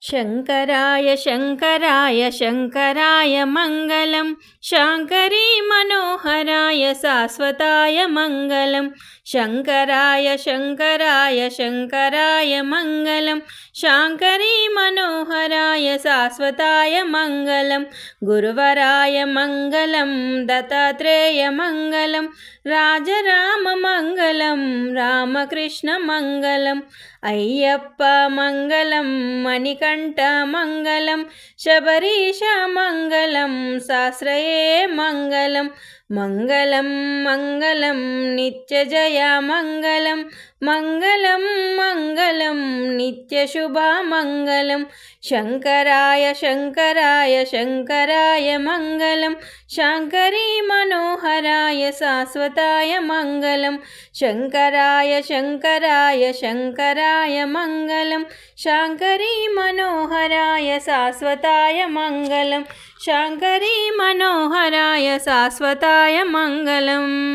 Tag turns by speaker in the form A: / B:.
A: शङ्कराय शङ्कराय शङ्कराय मङ्गलं शाङ्करी मनोहराय शाश्वताय मङ्गलं शङ्कराय शङ्कराय शङ्कराय मङ्गलं शाङ्करी मनोहराय शाश्वताय मङ्गलं गुरुवराय मङ्गलं दत्तात्रेय मङ्गलं राजराममङ्गलं रामकृष्णमङ्गलं अय्यप्प मङ्गलं मणिकण्ठ मङ्गलं शबरीश मङ्गलं शास्त्रये मङ्गलं मङ्गलं मङ्गलं नित्यजय मङ्गलं मङ्गलं मङ्गलं नित्यशुभमङ्गलं शङ्कराय शङ्कराय शङ्कराय मङ्गलं शाङ्करी मनोहराय शाश्वताय मङ्गलं शङ्कराय शङ्कराय शङ्कराय मङ्गलं शाङ्करी मनोहराय शाश्वताय मङ्गलं शाङ्करी मनोहराय शाश्वताय मङ्गलम्।